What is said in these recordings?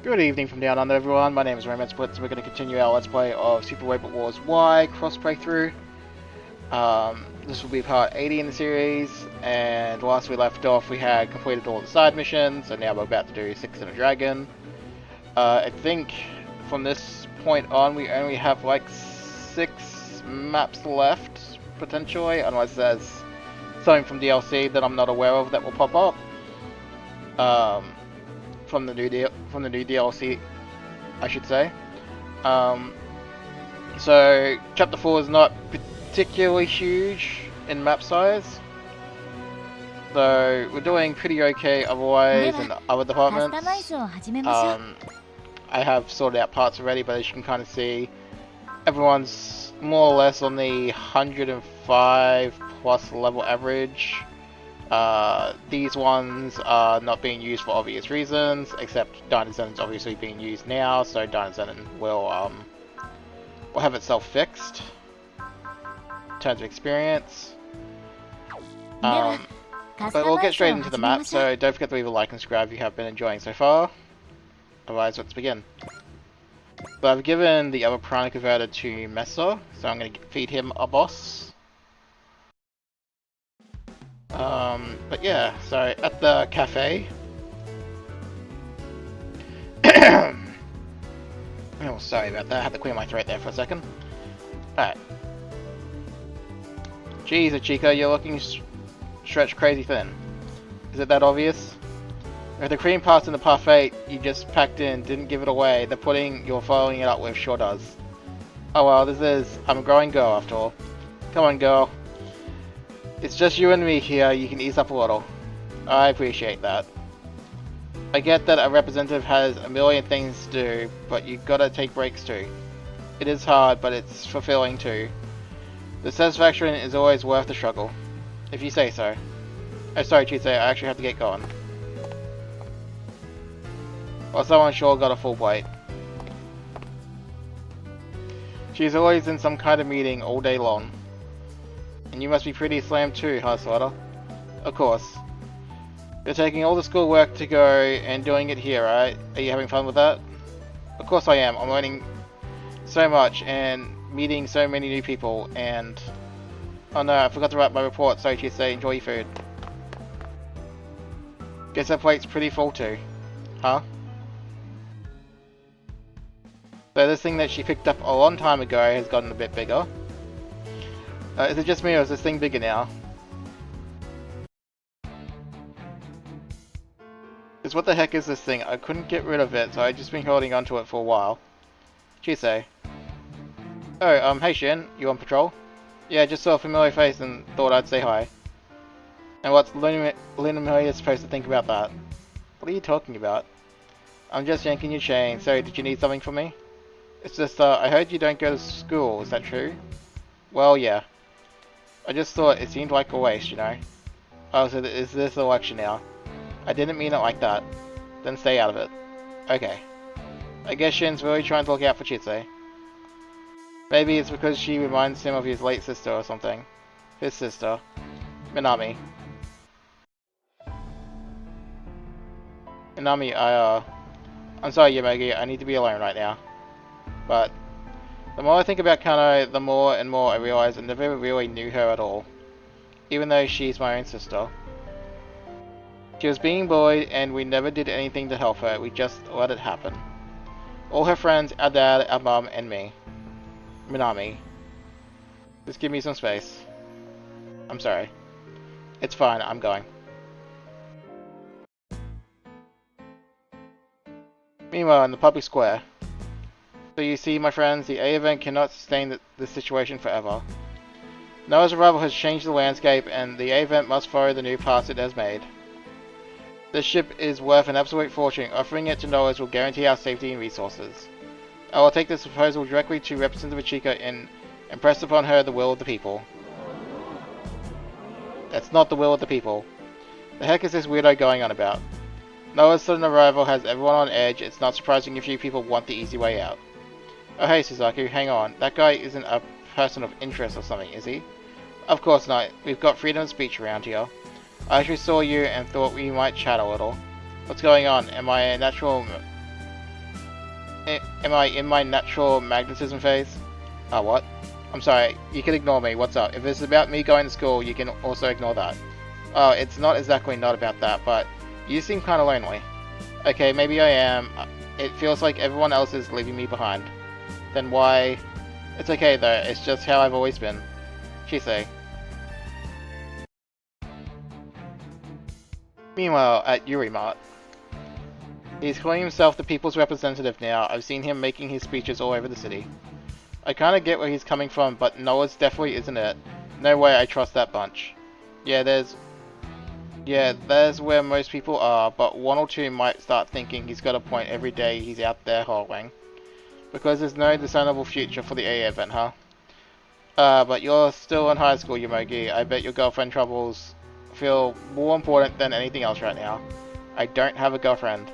Good evening from down under, everyone. My name is Romance Blitz, and we're going to continue our Let's Play of Super Robot Wars Y cross playthrough. This will be part 80 in the series, and last we left off, we had completed all the side missions, so now we're about to do 6 in a Dragon. I think from this point on, we only have like 6 maps left, potentially, unless there's something from DLC that I'm not aware of that will pop up. From the new DLC, I should say. So chapter 4 is not particularly huge in map size, so we're doing pretty okay otherwise in other departments. I have sorted out parts already, but as you can kind of see, everyone's more or less on the 105 plus level average. These ones are not being used for obvious reasons, except Dynazen's obviously being used now, so Dynazen will have itself fixed in terms of experience. But we'll get straight into the map, so don't forget to leave a like and subscribe if you have been enjoying so far. Otherwise, let's begin. So I've given the other prana converter to Mesa, so I'm going to feed him a boss. But yeah, so at the cafe. Oh, sorry about that. I had to clear my throat there for a second. Alright. Jeez, Chica, you're looking stretched crazy thin. Is it that obvious? If the cream pasta in the parfait you just packed in didn't give it away, the pudding you're following it up with sure does. Oh well, I'm a growing girl after all. Come on, girl. It's just you and me here, you can ease up a little. I appreciate that. I get that a representative has a million things to do, but you gotta take breaks too. It is hard, but it's fulfilling too. The satisfaction is always worth the struggle. If you say so. Oh, sorry, Chise, I actually have to get going. Well, someone sure got a full plate. She's always in some kind of meeting all day long. And you must be pretty slammed too, huh, Slaughter? Of course. You're taking all the schoolwork to go and doing it here, right? Are you having fun with that? Of course I am. I'm learning so much and meeting so many new people and... Oh no, I forgot to write my report, so you say enjoy your food. Guess that plate's pretty full too. Huh? So this thing that she picked up a long time ago has gotten a bit bigger. Is it just me or is this thing bigger now? Because what the heck is this thing? I couldn't get rid of it, so I've just been holding onto it for a while. Chise. Oh, hey Shin, you on patrol? Yeah, just saw a familiar face and thought I'd say hi. And what's Luna supposed to think about that? What are you talking about? I'm just yanking your chain, so did you need something from me? It's just, I heard you don't go to school, is that true? Well, yeah. I just thought it seemed like a waste, you know. Oh, so is this election now? I didn't mean it like that. Then stay out of it. Okay. I guess Shin's really trying to look out for Chise. Maybe it's because she reminds him of his late sister or something. His sister. Minami. Minami, I'm sorry, Yamagi, I need to be alone right now. But... the more I think about Kano, the more and more I realize I never really knew her at all. Even though she's my own sister. She was being bullied and we never did anything to help her, we just let it happen. All her friends, our dad, our mum, and me. Minami. Just give me some space. I'm sorry. It's fine, I'm going. Meanwhile, in the public square. So you see, my friends, the A event cannot sustain this situation forever. Noah's arrival has changed the landscape, and the A event must follow the new paths it has made. This ship is worth an absolute fortune. Offering it to Noah's will guarantee our safety and resources. I will take this proposal directly to Representative Chica and impress upon her the will of the people. That's not the will of the people. The heck is this weirdo going on about? Noah's sudden arrival has everyone on edge. It's not surprising if you people want the easy way out. Oh hey Suzaku, hang on. That guy isn't a person of interest or something, is he? Of course not. We've got freedom of speech around here. I actually saw you and thought we might chat a little. What's going on? Am I a natural Am I in my natural magnetism phase? What? I'm sorry, you can ignore me, what's up? If it's about me going to school, you can also ignore that. Oh, it's not exactly not about that, but you seem kinda lonely. Okay, maybe I am. It feels like everyone else is leaving me behind. Then why? It's okay though, it's just how I've always been. Chisei. Meanwhile, at Yurimart. He's calling himself the people's representative now. I've seen him making his speeches all over the city. I kinda get where he's coming from, but Noah's definitely isn't it. No way I trust that bunch. Yeah, there's where most people are, but one or two might start thinking he's got a point every day he's out there hauling. Because there's no discernible future for the A event, huh? But you're still in high school, Yomogi. I bet your girlfriend troubles feel more important than anything else right now. I don't have a girlfriend.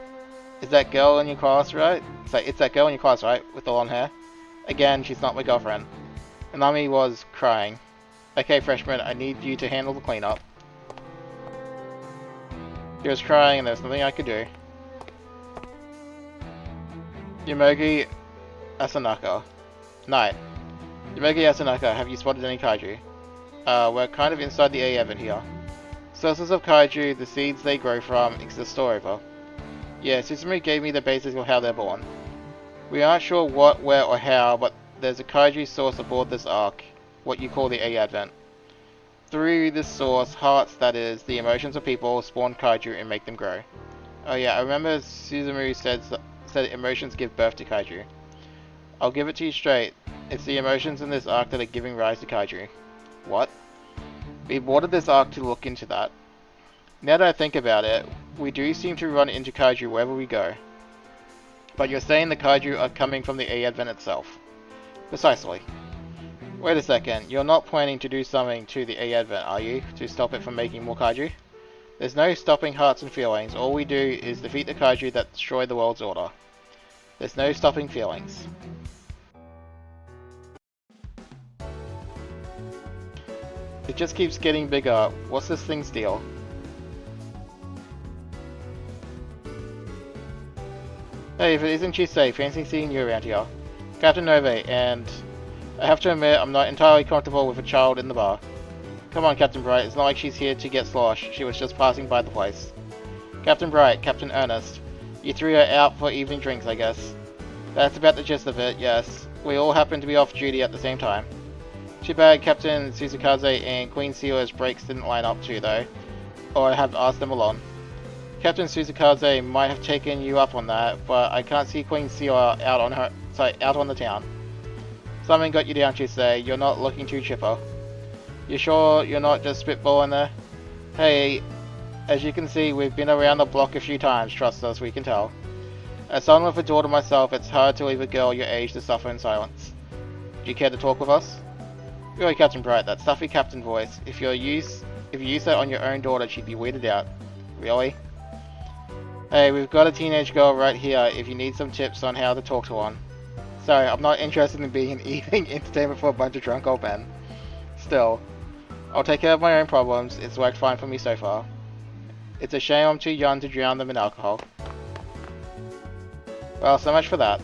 Is that girl in your class, right? It's that girl in your class, right? With the long hair? Again, she's not my girlfriend. Anami was crying. Okay, freshman, I need you to handle the cleanup. She was crying and there's nothing I could do. Yomogi Asanaka. Night. Yomogi Asanaka, have you spotted any kaiju? We're kind of inside the A event here. Sources of kaiju, the seeds they grow from, exist all over. Yeah, Susumu gave me the basics of how they're born. We aren't sure what, where, or how, but there's a kaiju source aboard this ark, what you call the A Advent. Through this source, hearts, that is, the emotions of people, spawn kaiju and make them grow. Oh yeah, I remember Susumu said emotions give birth to kaiju. I'll give it to you straight, it's the emotions in this ark that are giving rise to kaiju. What? We boarded this ark to look into that. Now that I think about it, we do seem to run into kaiju wherever we go. But you're saying the kaiju are coming from the A Advent itself. Precisely. Wait a second, you're not planning to do something to the A Advent, are you? To stop it from making more kaiju? There's no stopping hearts and feelings, all we do is defeat the kaiju that destroy the world's order. There's no stopping feelings. It just keeps getting bigger. What's this thing's deal? Hey, if it isn't Chisei, fancy seeing you around here. Captain Nove, and I have to admit I'm not entirely comfortable with a child in the bar. Come on, Captain Bright, it's not like she's here to get sloshed, she was just passing by the place. Captain Bright, Captain Ernest, you three are out for evening drinks, I guess. That's about the gist of it, yes. We all happen to be off duty at the same time. Too bad Captain Suzukaze and Queen Sealer's breaks didn't line up too, though. Or I have asked them along. Captain Suzukaze might have taken you up on that, but I can't see Queen Sealer out on the town. Something got you down, Chisei. You're not looking too chipper. You sure you're not just spitballing there? Hey, as you can see, we've been around the block a few times, trust us, we can tell. As someone with a daughter myself, it's hard to leave a girl your age to suffer in silence. Do you care to talk with us? Really, Captain Bright, that stuffy captain voice. If you use that on your own daughter, she'd be weirded out. Really? Hey, we've got a teenage girl right here if you need some tips on how to talk to one. Sorry, I'm not interested in being an evening entertainment for a bunch of drunk old men. Still, I'll take care of my own problems, it's worked fine for me so far. It's a shame I'm too young to drown them in alcohol. Well, so much for that.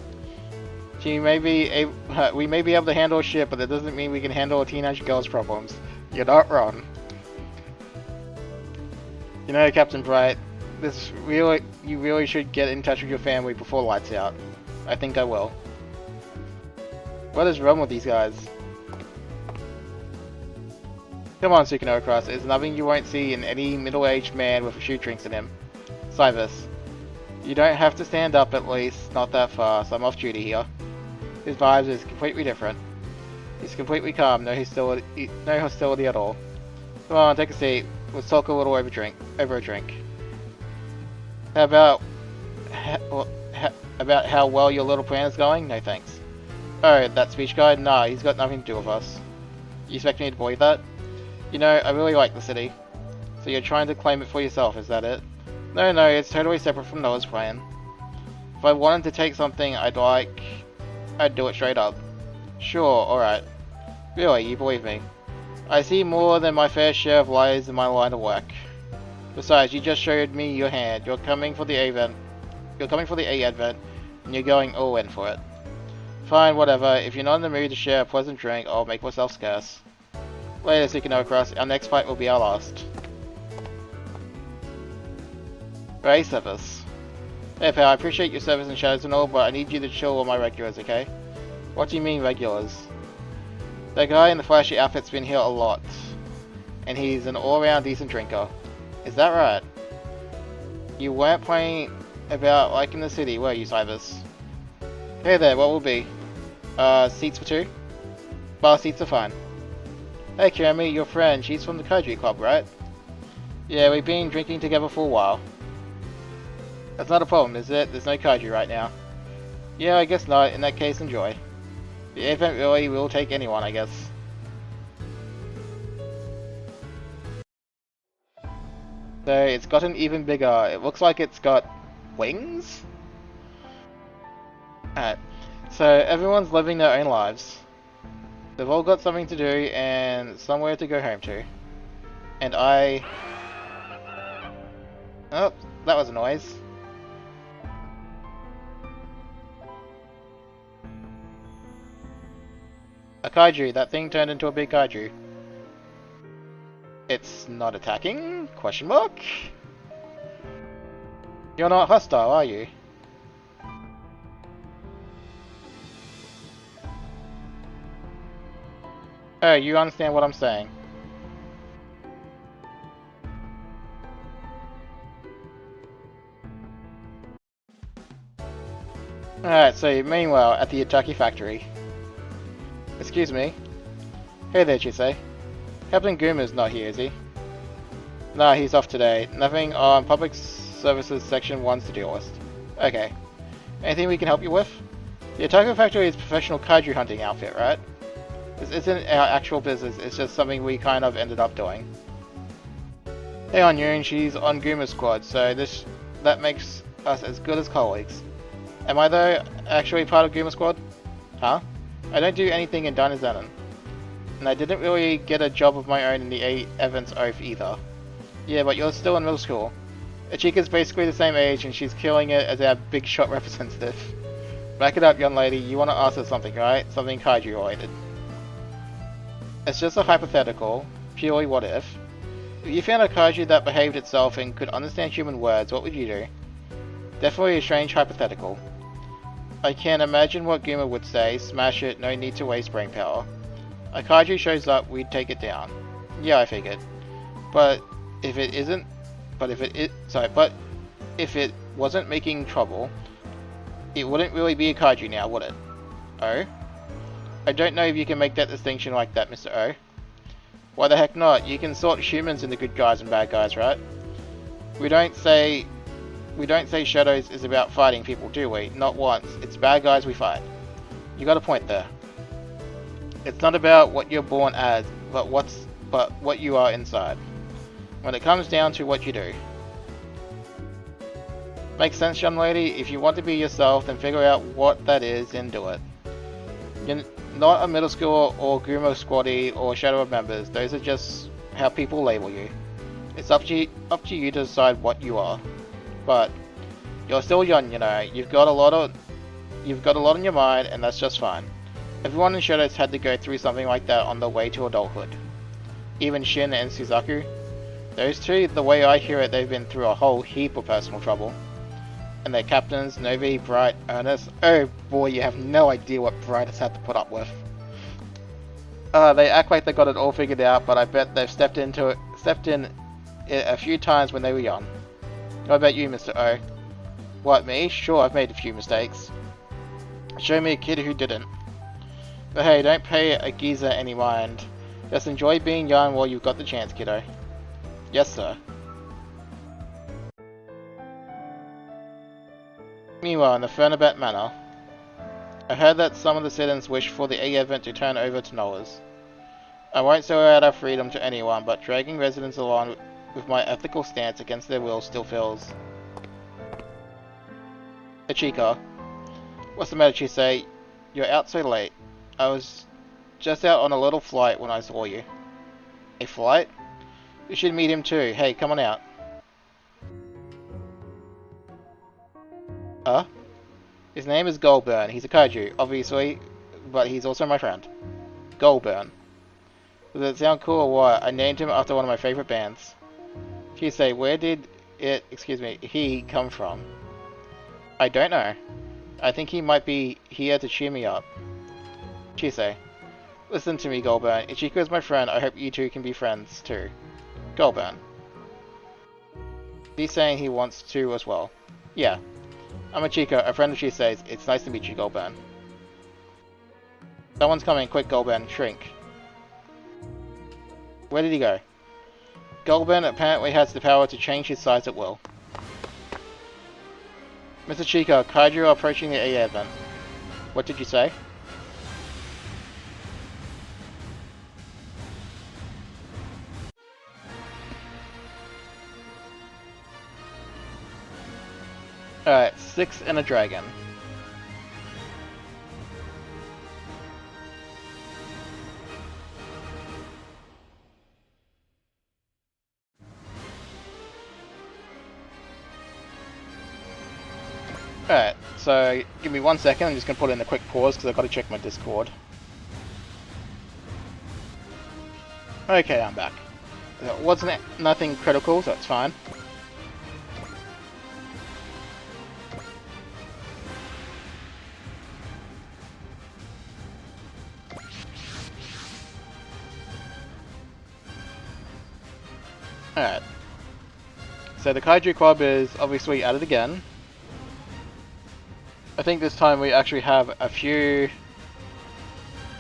We may be able to handle shit, but that doesn't mean we can handle a teenage girl's problems. You're not wrong. You know, Captain Bright, you really should get in touch with your family before lights out. I think I will. What is wrong with these guys? Come on, Sukino Cross, there's nothing you won't see in any middle-aged man with a few drinks in him. Cybus. You don't have to stand up at least, not that fast, I'm off duty here. His vibes is completely different. He's completely calm, no hostility at all. Come on, take a seat, let's talk a little over a drink. How about how well your little plan is going? No thanks. Oh, that speech guy? Nah, he's got nothing to do with us. You expect me to believe that? You know, I really like the city. So you're trying to claim it for yourself, is that it? No, it's totally separate from Noah's plan. If I wanted to take something I'd do it straight up. Sure, alright. Really, you believe me? I see more than my fair share of lies in my line of work. Besides, you just showed me your hand. You're coming for the A Advent. and you're going all in for it. Fine, whatever. If you're not in the mood to share a pleasant drink, I'll make myself scarce. Later, Sukinokros, our next fight will be our last. Ray Service. Hey pal, I appreciate your service in Shadows and all, but I need you to chill on my regulars, okay? What do you mean regulars? That guy in the flashy outfit's been here a lot. And he's an all-around decent drinker. Is that right? You weren't playing about like in the city, were you, Cybus? Hey there, what will be? Seats for two? Bar seats are fine. Hey Kirami, your friend, she's from the Kaiju Club, right? Yeah, we've been drinking together for a while. That's not a problem, is it? There's no kaiju right now. Yeah, I guess not. In that case, enjoy. The event really will take anyone, I guess. So, it's gotten even bigger. It looks like it's got wings? Alright. So, everyone's living their own lives. They've all got something to do and somewhere to go home to. And I... Oh, that was a noise. A kaiju. That thing turned into a big kaiju. It's not attacking? Question mark? You're not hostile, are you? Oh, you understand what I'm saying. Alright, so meanwhile, at the Itaki factory. Excuse me. Hey there, Chisei. Captain Guma's not here, is he? Nah, he's off today. Nothing on Public Services Section 1's to-do list. Okay. Anything we can help you with? The Itaki factory is a professional kaiju hunting outfit, right? This isn't our actual business, it's just something we kind of ended up doing. Hey on Yoon, she's on Guma's squad, so that makes us as good as colleagues. Am I though actually part of Guma's squad? Huh? I don't do anything in Dinozanon. And I didn't really get a job of my own in the Evans Oath either. Yeah, but you're still in middle school. Ichika's basically the same age and she's killing it as our big shot representative. Back it up, young lady, you want to ask us something, right? Something kaiju related. It's just a hypothetical, purely what if. If you found a kaiju that behaved itself and could understand human words, what would you do? Definitely a strange hypothetical. I can imagine what Guma would say, smash it, no need to waste brain power. A kaiju shows up, we'd take it down. Yeah, I figured. But if it wasn't making trouble, it wouldn't really be a kaiju now, would it? Oh? I don't know if you can make that distinction like that, Mr. O. Why the heck not? You can sort humans into good guys and bad guys, right? We don't say Shadows is about fighting people, do we? Not once. It's bad guys we fight. You got a point there. It's not about what you're born as, but what you are inside. When it comes down to what you do. Makes sense, young lady? If you want to be yourself, then figure out what that is and do it. You're not a middle schooler or Guma squaddie or Shadow of members. Those are just how people label you. It's up to you to decide what you are. But you're still young, you know. You've got a lot on your mind, and that's just fine. Everyone in Shadows had to go through something like that on the way to adulthood. Even Shin and Suzaku. Those two, the way I hear it, they've been through a whole heap of personal trouble. And their captains, Novi, Bright, Ernest. Oh boy, you have no idea what Bright has had to put up with. They act like they got it all figured out, but I bet they've stepped in it a few times when they were young. What about you, Mr. O? What, me? Sure, I've made a few mistakes. Show me a kid who didn't. But hey, don't pay a geezer any mind. Just enjoy being young while you've got the chance, kiddo. Yes, sir. Meanwhile, in the Fernabat Manor, I heard that some of the citizens wish for the A event to turn over to Noah's. I won't sell out our freedom to anyone, but dragging residents along with my ethical stance against their will still feels... Ichika. What's the matter, Chisei? You're out so late. I was just out on a little flight when I saw you. A flight? You should meet him too. Hey, come on out. Huh? His name is Goldburn. He's a kaiju, obviously, but he's also my friend. Goldburn. Does it sound cool or what? I named him after one of my favorite bands. Chisei, where did he come from? I don't know. I think he might be here to cheer me up. Chisei, listen to me, Goldburn. Ichiko is my friend. I hope you two can be friends, too. Goldburn. He's saying he wants to as well. Yeah. I'm Ichiko, a friend of Chisei's. It's nice to meet you, Goldburn. Someone's coming. Quick, Goldburn. Shrink. Where did he go? Goldburn apparently has the power to change his size at will. Mr. Chica, kaiju are approaching the AA event. What did you say? Alright, 6 and a dragon. Alright, so give me 1 second, I'm just going to put in a quick pause because I've got to check my Discord. Okay, I'm back. It wasn't nothing critical, so it's fine. Alright. So the Kaiju Club is obviously at it again. I think this time we actually have a few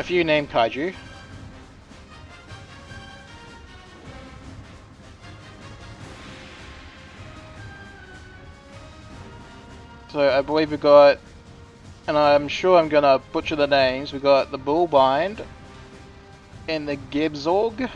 named Kaiju. So I believe we got, and I'm sure I'm gonna butcher the names, we got the Bullbind and the Gibzorg.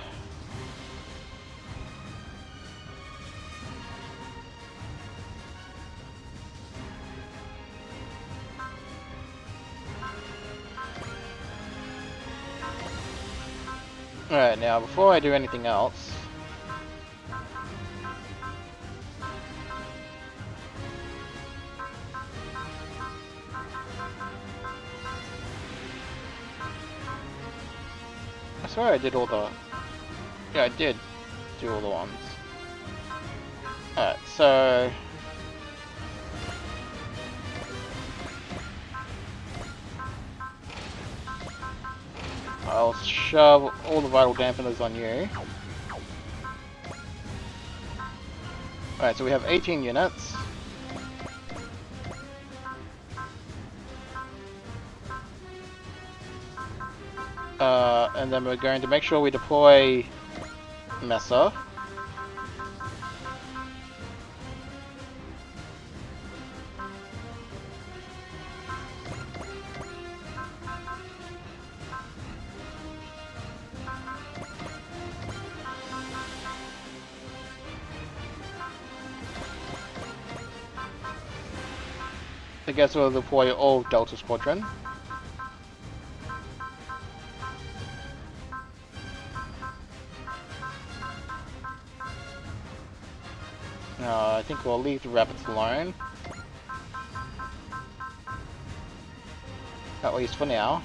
Alright, now before I do anything else, I swear I did all the... Yeah, I did do all the ones. Alright, so... I'll shove all the vital dampeners on you. Alright, so we have 18 units. And then we're going to make sure we deploy Mesa. I guess we'll deploy all Delta Squadron. I think we'll leave the rabbits alone. At least for now.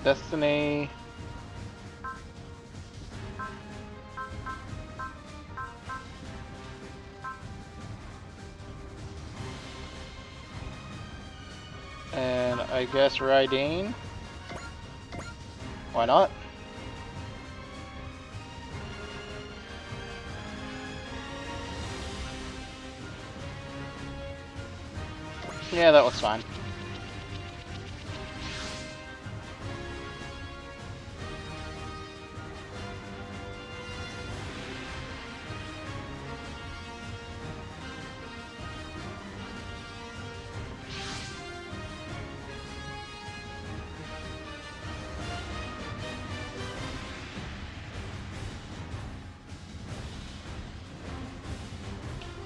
Destiny. And I guess Raideen. Why not? Yeah, that looks fine.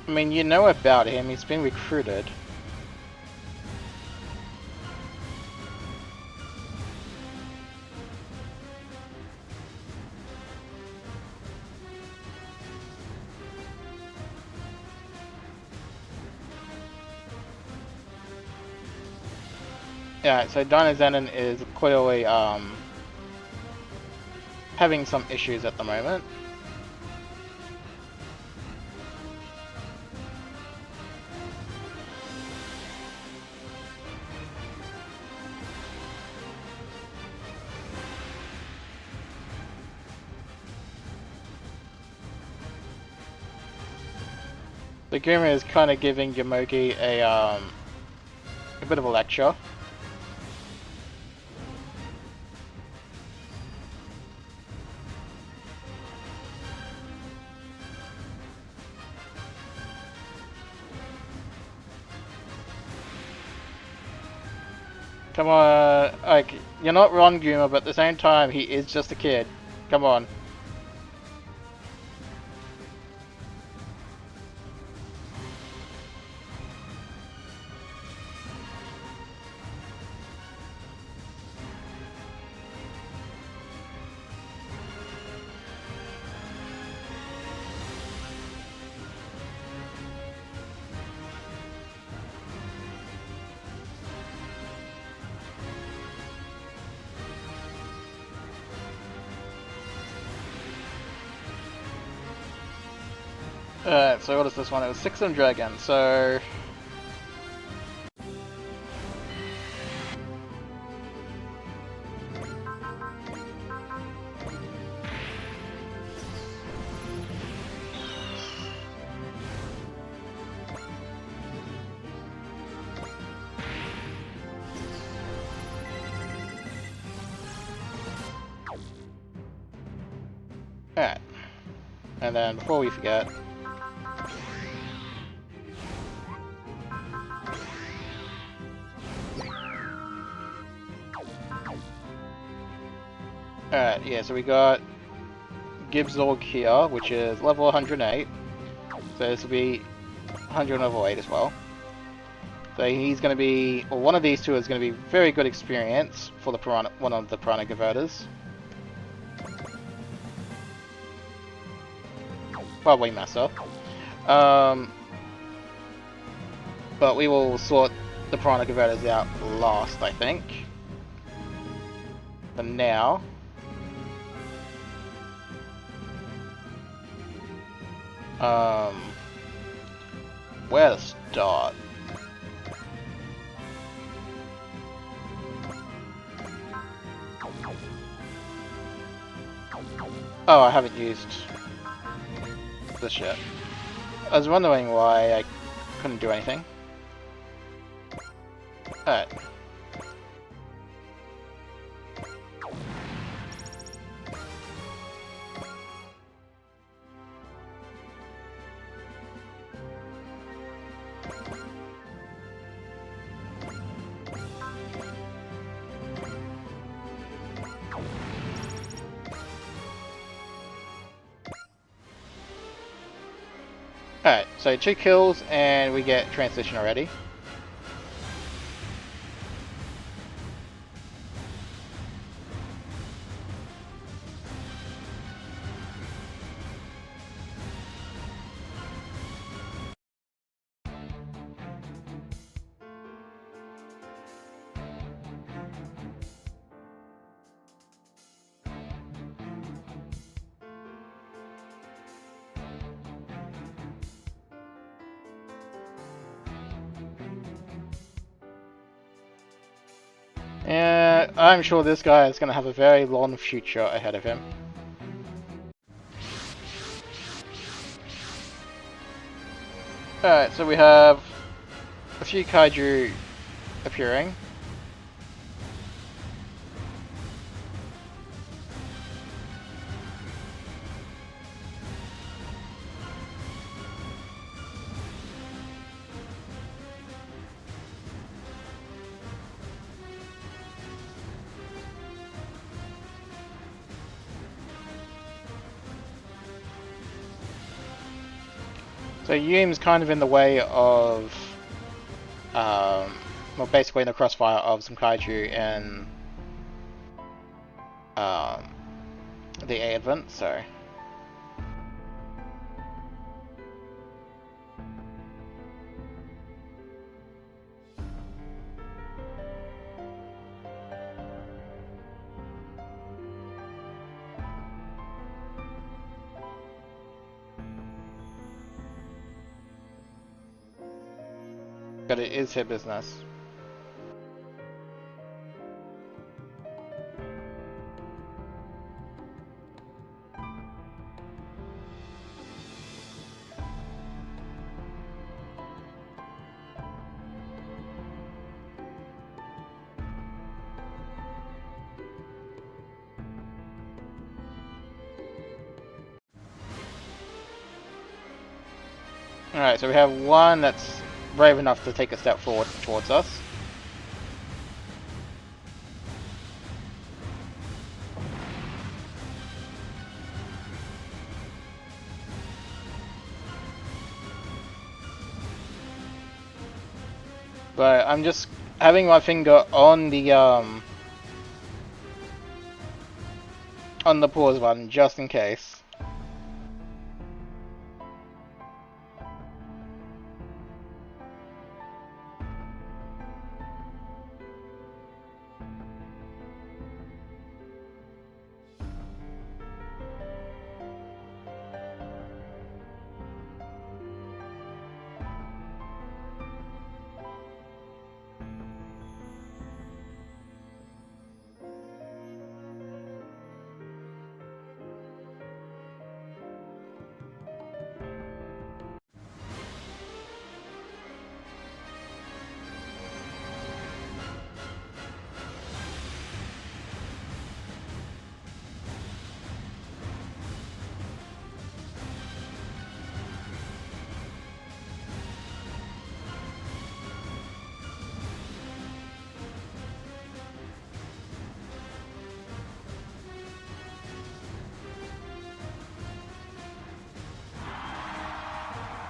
I mean, you know about him, he's been recruited. Yeah, so Dynazenon is clearly having some issues at the moment. The Guma is kind of giving Yamogi a bit of a lecture. Come on, like, you're not wrong, Guma, but at the same time, he is just a kid. Come on. So what is this one? It was 6 on Dragon, so... Alright. And then, before we forget... Alright, yeah, so we got Gibbsorg here, which is level 108. So this will be 100 level 8 as well. So he's going to be, or one of these two is going to be very good experience for the Piranha, one of the Piranha Converters. Probably Massa. But we will sort the Piranha Converters out last, I think. For now. Where to start? Oh, I haven't used this yet. I was wondering why I couldn't do anything. Alright. Alright, so 2 kills and we get transition already. And I'm sure this guy is going to have a very long future ahead of him. Alright, so we have a few kaiju appearing. So Yume's kind of in the way of, well, basically in the crossfire of some kaiju in the Advent, so... But it is her business. Alright, so we have one that's brave enough to take a step forward towards us. But I'm just having my finger on the pause button just in case.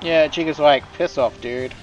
Yeah, Chica's like, piss off, dude.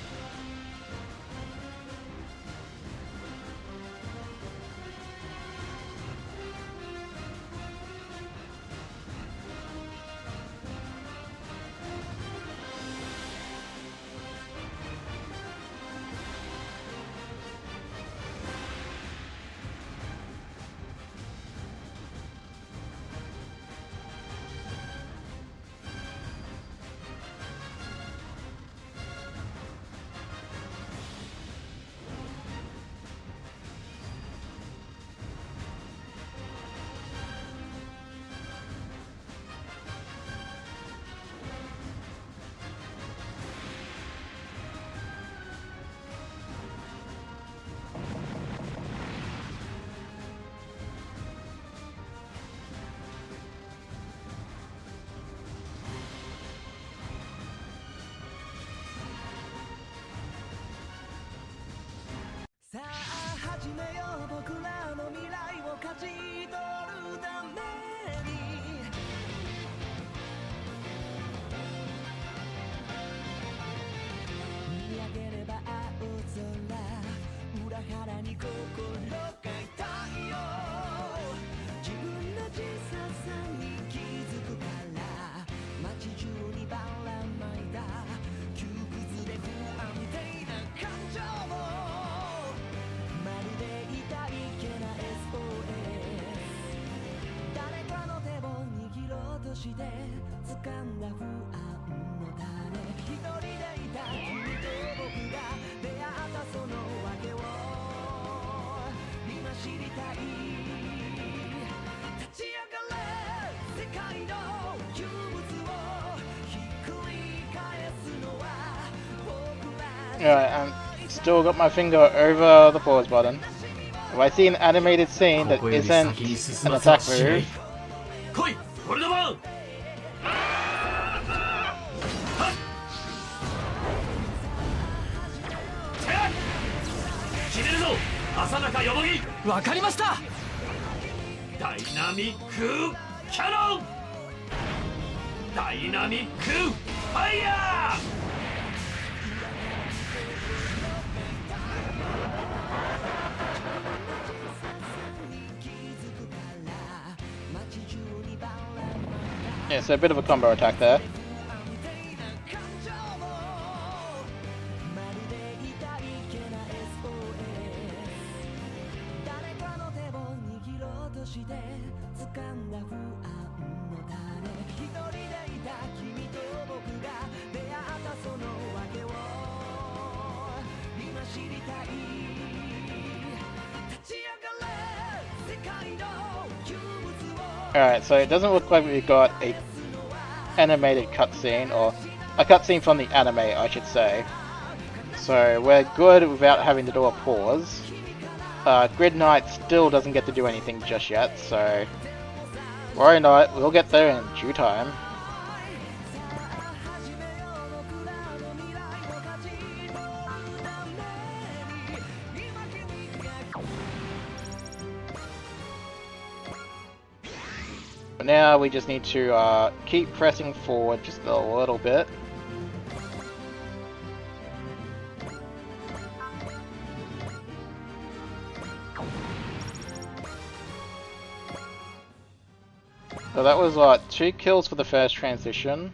Alright, I'm still got my finger over the pause button. If I see an animated scene that isn't an attack move, yeah, so a bit of a combo attack there. Alright, so it doesn't look like we got a animated cutscene, or a cutscene from the anime, I should say. So we're good without having to do a pause. Grid Knight still doesn't get to do anything just yet, so worry not, we'll get there in due time. But now we just need to keep pressing forward just a little bit. So that was 2 kills for the first transition.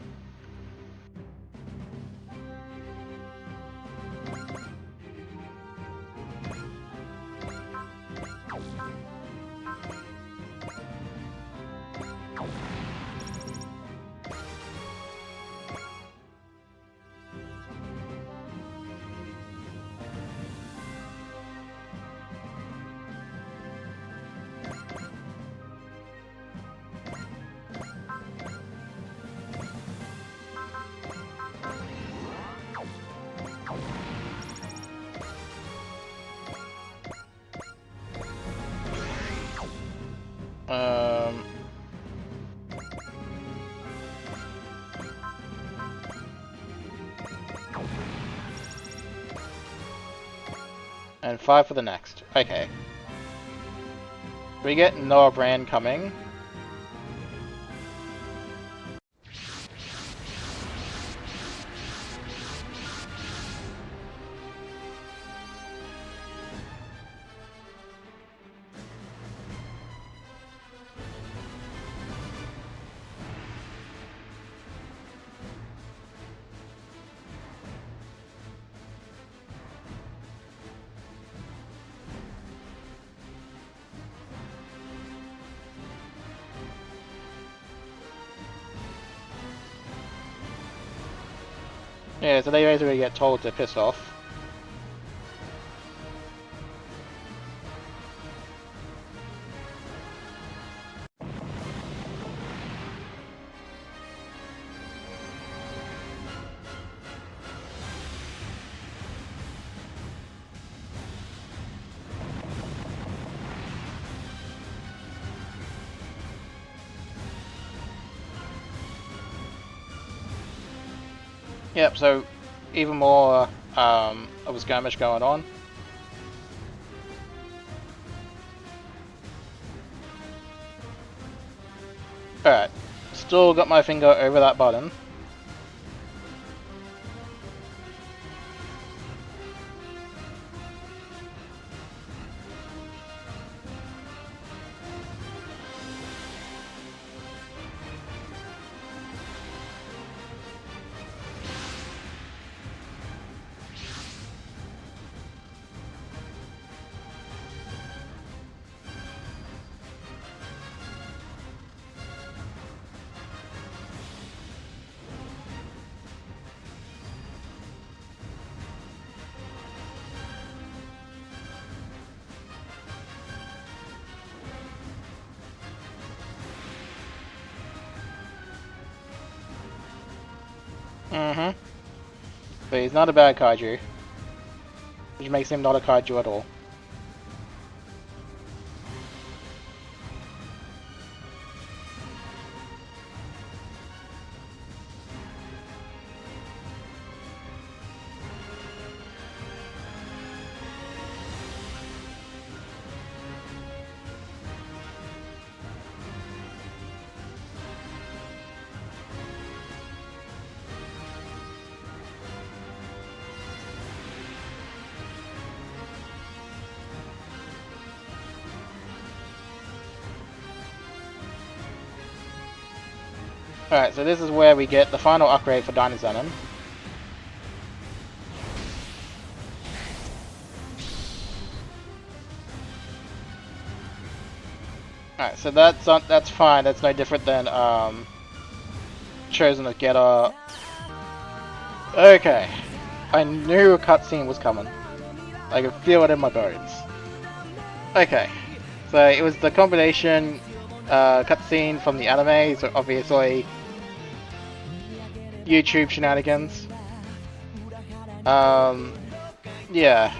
And 5 for the next. Okay. We get Noah Brand coming. Yeah, so they basically get told to piss off. Yep, so even more of a skirmish going on. Alright, still got my finger over that button. Mm-hmm. But he's not a bad kaiju. Which makes him not a kaiju at all. Alright, so this is where we get the final upgrade for Dynazenon. Alright, so that's fine. That's no different than Chosen of Getter. Okay, I knew a cutscene was coming. I can feel it in my bones. Okay, so it was the combination cutscene from the anime, so obviously YouTube shenanigans. Yeah.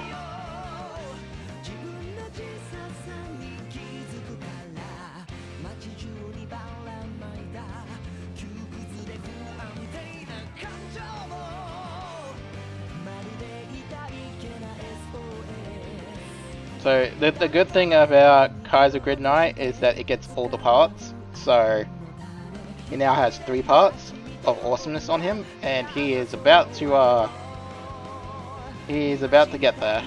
So the good thing about Kaiser Grid Knight is that it gets all the parts. So he now has 3 parts of awesomeness on him, and he is about to get there.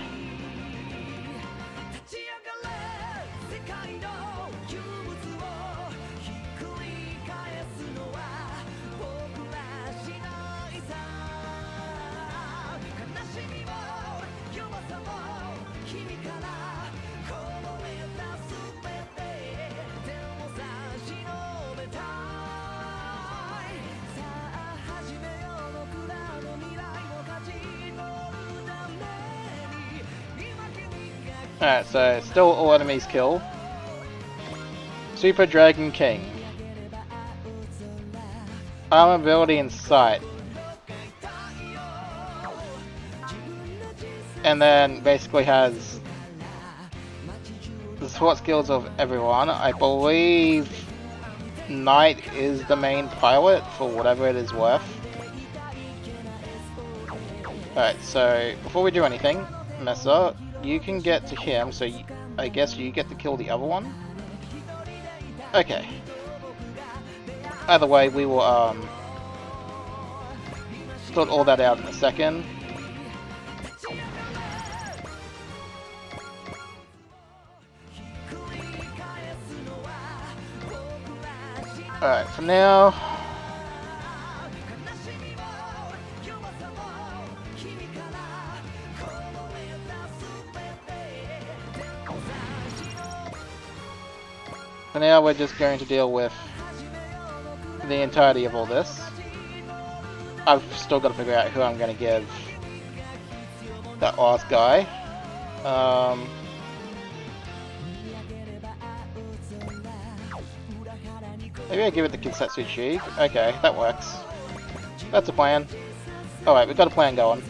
Alright, so still all enemies kill. Super Dragon King. Armor ability and sight. And then basically has the support skills of everyone. I believe Knight is the main pilot for whatever it is worth. Alright, so before we do anything, Mesa, you can get to him, so I guess you get to kill the other one? Okay. Either way, we will sort all that out in a second. Alright, for now... For now, we're just going to deal with the entirety of all this. I've still got to figure out who I'm going to give that last guy. Maybe I give it to Kinsetsu Chi. Okay, that works. That's a plan. Alright, we've got a plan going.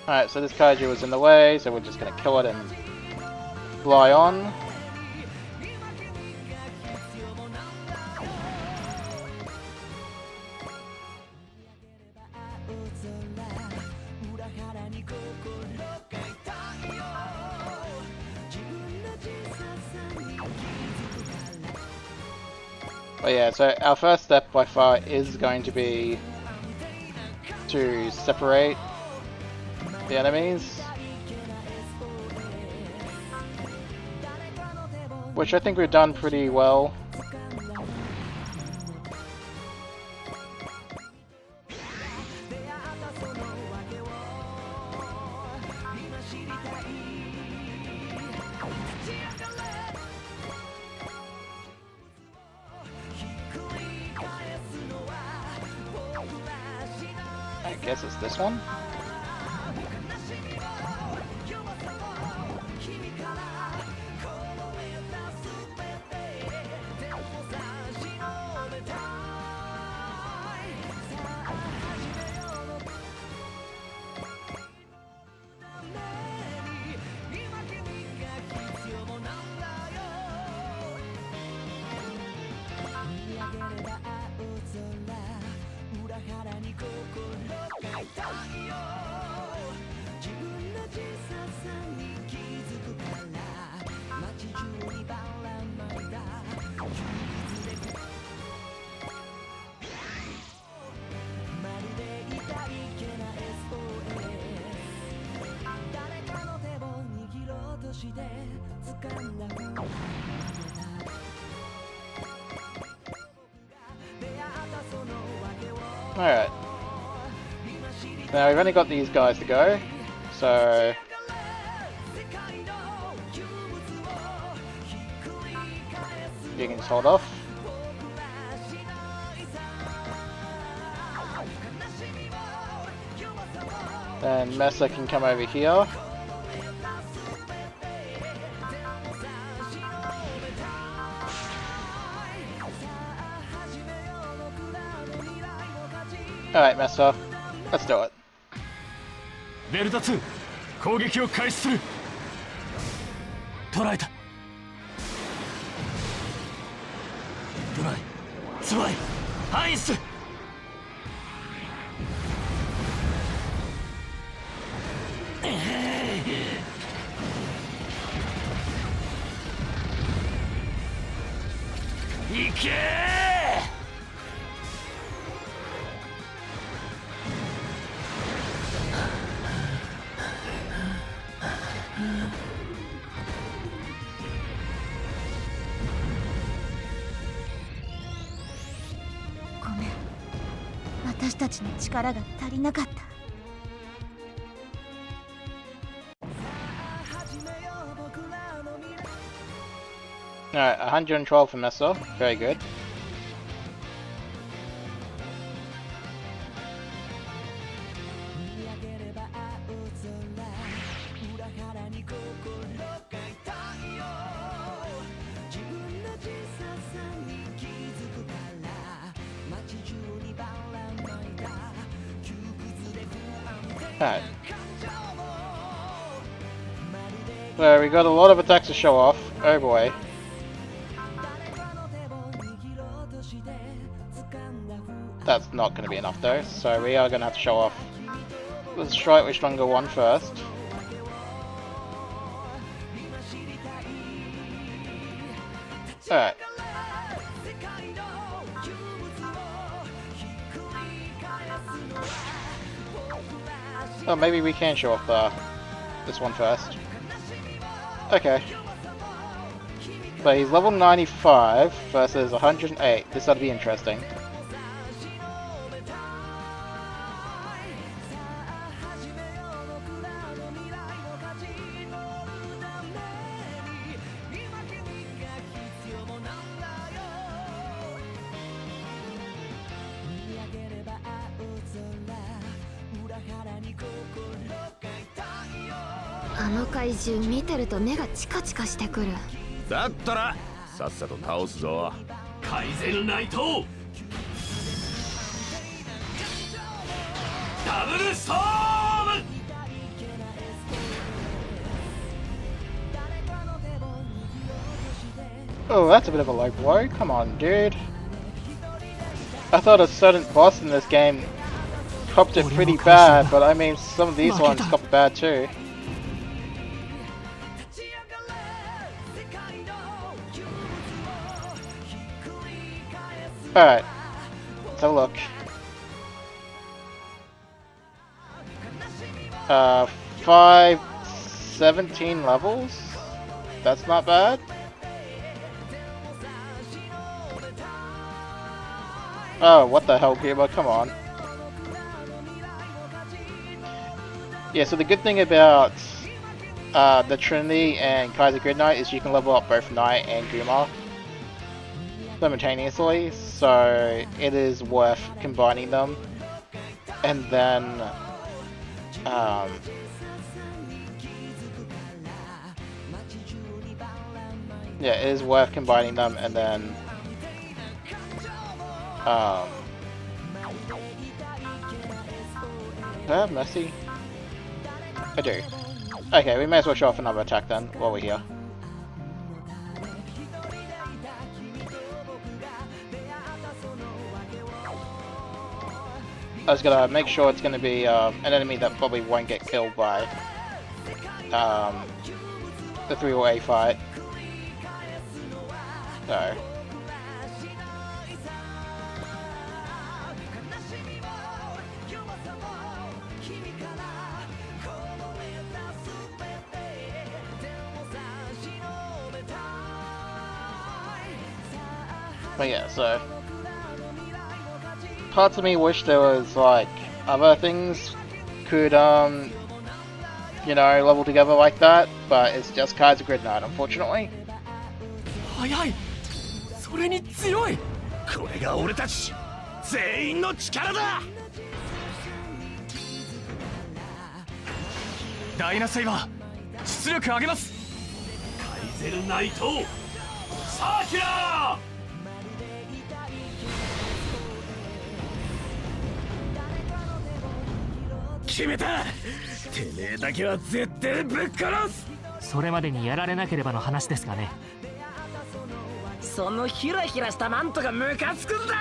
Alright, so this kaiju was in the way, so we're just gonna kill it and fly on. But yeah, so our first step by far is going to be to separate the enemies, which I think we've done pretty well. I guess it's this one. Alright. Now we've only got these guys to go, so... you can just hold off. Then Mesa can come over here. Alright, Mesa, let's do it. デルタ2、攻撃を開始する。捉えた。ドライ、ツバイ、ハインス。いけー。ごめん、私たちの力が足りなかった。Alright, 112 for Mesa, very good. Alright. Well, we got a lot of attacks to show off. Oh boy. That's not going to be enough though, so we are going to have to show off. Let's try it with stronger one first. Alright. Oh, maybe we can show off this one first. Okay. But he's level 95 versus 108. This ought to be interesting.怪獣見てると目がチカチカしてくる。だったらさっさと倒すぞ。カイゼルナイトダブルストーム。 Oh, that's a bit of a low blow. Come on, dude. I thought a certain boss in this game copped it pretty bad, but I mean, some of these ones cop it bad too. Alright, let's have a look. 517 levels? That's not bad. Oh, what the hell, Cuba? Come on. Yeah, so the good thing about the Trinity and Kaiser Grid Knight is you can level up both Knight and Guma simultaneously, so it is worth combining them. And then yeah, it is worth combining them, and then do I have Mercy? I do. Okay, we may as well show off another attack then, while we're here. I was gonna make sure it's gonna be an enemy that probably won't get killed by the 3-way fight. So. But yeah, so parts of me wish there was like other things could you know, level together like that, but it's just Kaiser Grid Knight, unfortunately. 速い。それに強い。これが俺たち全員の力だ。ダイナセイバー、出力上げます。カイゼルナイト、サーキュラー。決めた。てめえだけは絶対ぶっ殺す。それまでにやられなければの話ですがね。そのヒラヒラしたマントがムカつくんだよ。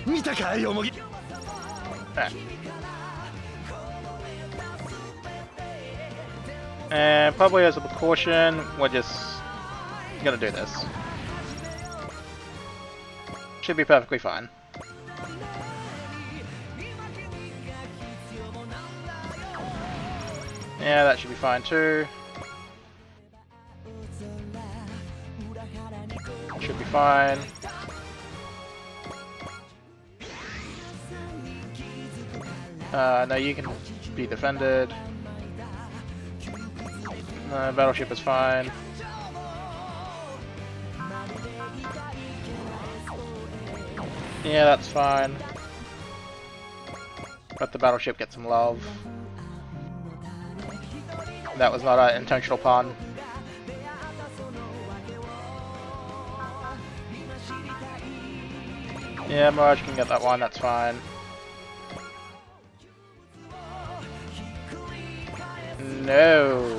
見たかよもぎ。And probably as a precaution, we're just gonna do this. Should be perfectly fine. Yeah, that should be fine too. Should be fine. No, you can be defended. Battleship is fine. Yeah, that's fine. Let the battleship get some love. That was not an intentional pun. Yeah, Mirage can get that one, that's fine. No.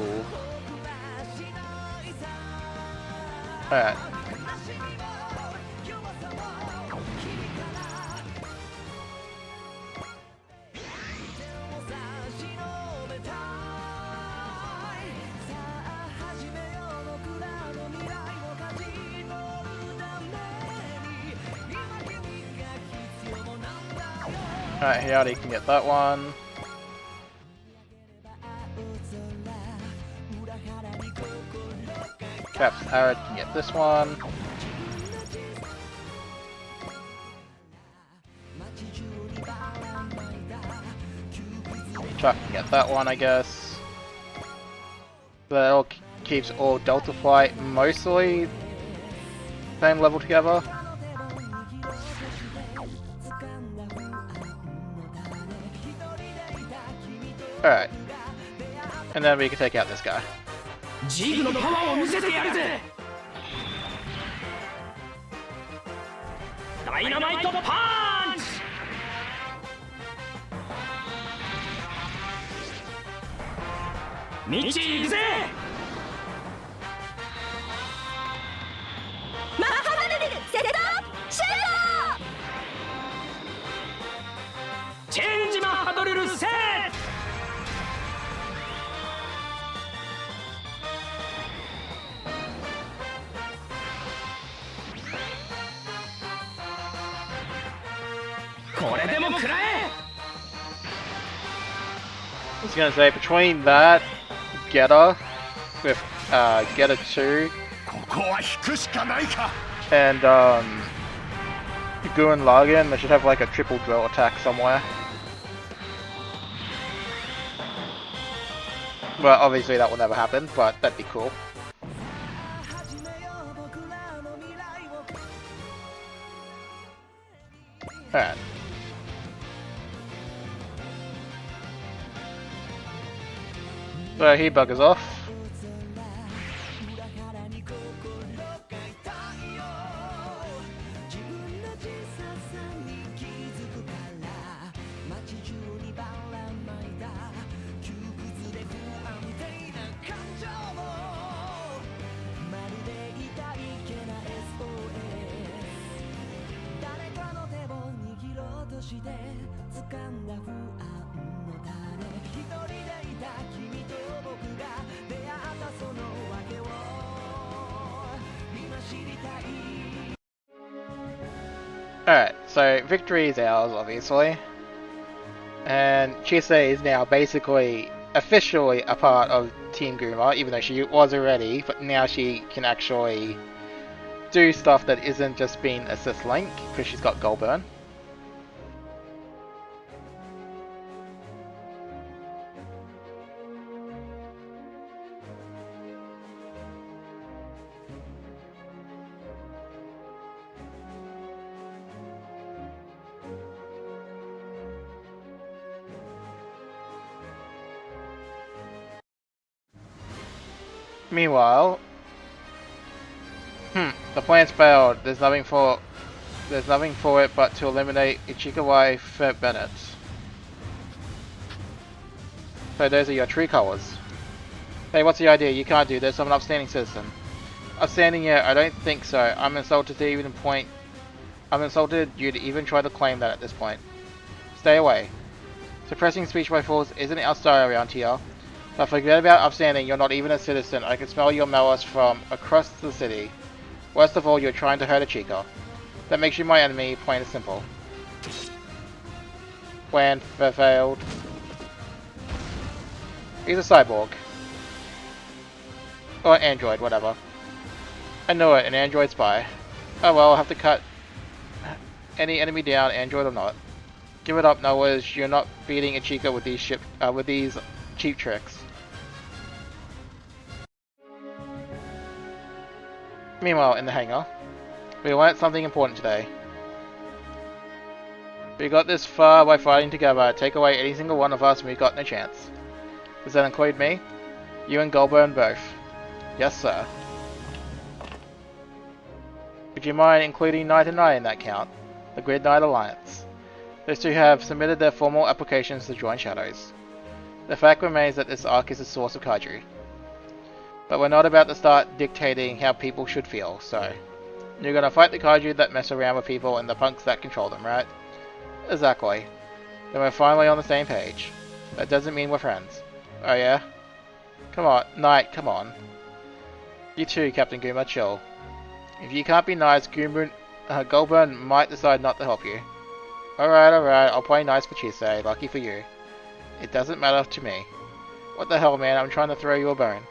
Alright. Alright, Hayate can get that one. Captain Arad can get this one. Chuck can get that one, I guess. That all keeps all Delta Flight mostly same level together. Alright. And then we can take out this guy. ジグのパワーを見せてやるぜ。ダイナマイトパンチ。道行くぜ。マハマルルセットシュート。チェンジマッハドルルセット。これでも食らえ。I was gonna say, between that, Geta, with Geta 2, ここは引くしかないか。 and Gurren Lagann, they should have like a triple drill attack somewhere. Well, obviously that will never happen, but that'd be cool. Alright. So he buggers off. Alright, so victory is ours, obviously. And Chise is now basically officially a part of Team Guma, even though she was already, but now she can actually do stuff that isn't just being assist link, because she's got Goldburn. Meanwhile, the plans failed. There's nothing for it but to eliminate Ichikawa Bennett. So those are your true colors. Hey, what's the idea? You can't do this. I'm an upstanding citizen. Upstanding? Yeah, I don't think so. I'm insulted you to even try to claim that at this point. Stay away. Suppressing speech by force isn't our style around here. But forget about upstanding, you're not even a citizen. I can smell your malice from across the city. Worst of all, you're trying to hurt a Chica. That makes you my enemy, plain and simple. Plan failed. He's a cyborg. Or android, whatever. I know it, an android spy. Oh well, I'll have to cut any enemy down, android or not. Give it up, Noahs. You're not beating a Chica with these cheap tricks. Meanwhile, in the hangar, we learnt something important today. We got this far by fighting together. Take away any single one of us and we got no chance. Does that include me? You and Goldburn both. Yes, sir. Would you mind including Knight and I in that count? The Grid Knight Alliance. Those two have submitted their formal applications to join Shadows. The fact remains that this arc is the source of Kaiju. But we're not about to start dictating how people should feel, so... You're gonna fight the Kaiju that mess around with people and the punks that control them, right? Exactly. Then we're finally on the same page. That doesn't mean we're friends. Oh yeah? Come on, Knight, come on. You too, Captain Guma, chill. If you can't be nice, Goldburn might decide not to help you. Alright, I'll play nice for Chise, lucky for you. It doesn't matter to me. What the hell, man, I'm trying to throw you a bone.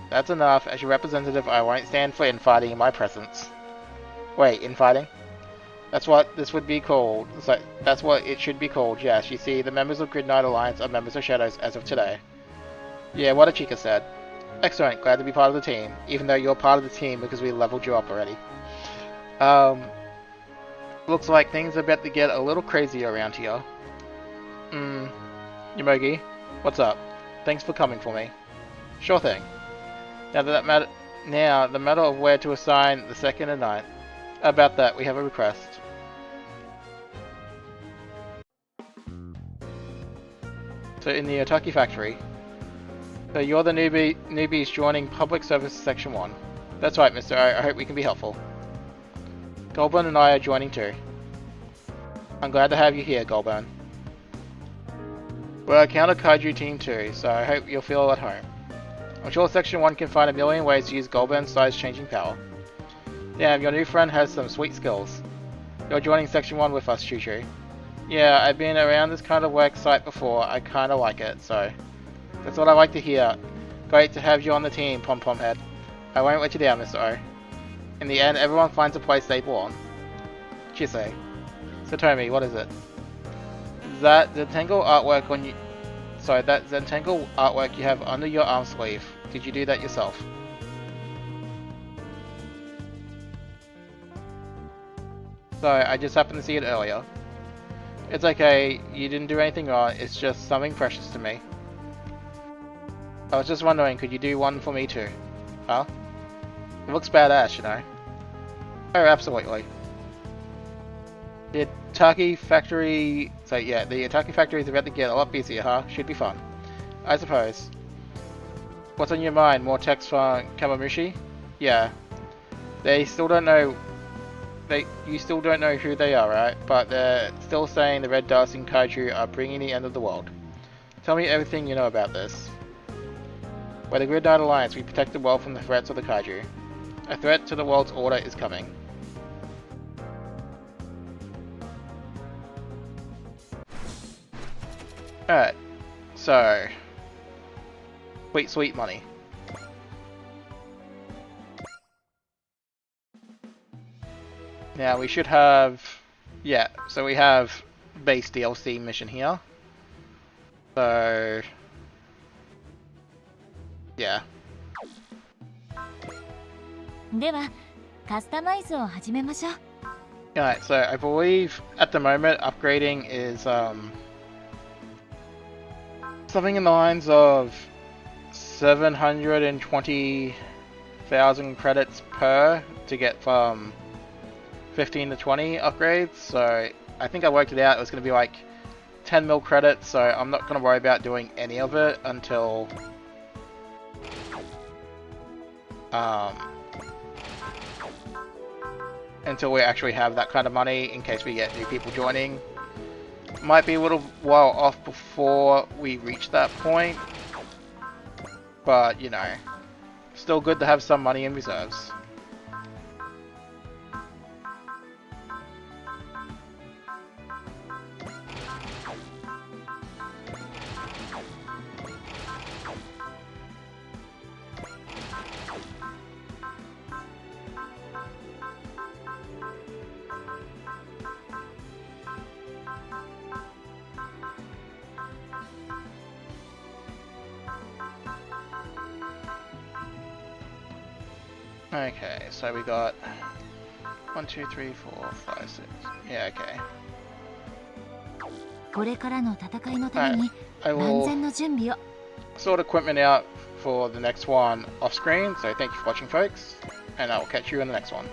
That's enough. As your representative, I won't stand for infighting in my presence. Wait, infighting? That's what this would be called. So, that's what it should be called, yes. You see, the members of Grid Knight Alliance are members of Shadows as of today. Yeah, what a Chica said. Excellent, glad to be part of the team. Even though you're part of the team because we leveled you up already. Looks like things are about to get a little crazy around here. Yomogi, what's up? Thanks for coming for me. Sure thing. Now the matter of where to assign the second and ninth. About that, we have a request. So in the Otaki factory. So you're the newbies joining Public Service Section 1. That's right, mister. I hope we can be helpful. Goldburn and I are joining too. I'm glad to have you here, Goldburn. We're a Counter Kaiju team too, so I hope you'll feel at home. I'm sure Section 1 can find a million ways to use Goldburn's size-changing power. Damn, your new friend has some sweet skills. You're joining Section 1 with us, Choo-Choo. Yeah, I've been around this kind of work site before. I kinda like it, so... That's what I like to hear. Great to have you on the team, Pom-Pom Head. I won't let you down, Mr. O. In the end, everyone finds a place they belong. Chise. Satomi, what is it? That Zentangle artwork on you... Sorry, that Zentangle artwork you have under your arm sleeve. Did you do that yourself? Sorry, I just happened to see it earlier. It's okay, you didn't do anything wrong, it's just something precious to me. I was just wondering, could you do one for me too? Huh? It looks badass, you know. Oh, absolutely. The Otaki factory... So yeah, the Otaki factory is about to get a lot busier, huh? Should be fun. I suppose. What's on your mind? More text from Kamamushi? Yeah. They still don't know... You still don't know who they are, right? But they're still saying the Red Dust and Kaiju are bringing the end of the world. Tell me everything you know about this. By the Grid Knight Alliance, we protect the world from the threats of the Kaiju. A threat to the world's order is coming. Alright, so sweet money. Now we should have, yeah, so we have base DLC mission here. So, yeah. ではカスタマイズを始めましょう。 Alright, so I believe at the moment upgrading is something in the lines of 720,000 credits per to get from 15 to 20 upgrades. So I think I worked it out, it was going to be like 10 mil credits, so I'm not going to worry about doing any of it until we actually have that kind of money in case we get new people joining. Might be a little while off before we reach that point, but you know, still good to have some money in reserves. Okay, so we got 1, 2, 3, 4, 5, 6. Yeah, okay. これからの戦いのために I 万 will 全の準備を。 sort equipment out for the next one off screen, so thank you for watching folks, and I will catch you in the next one.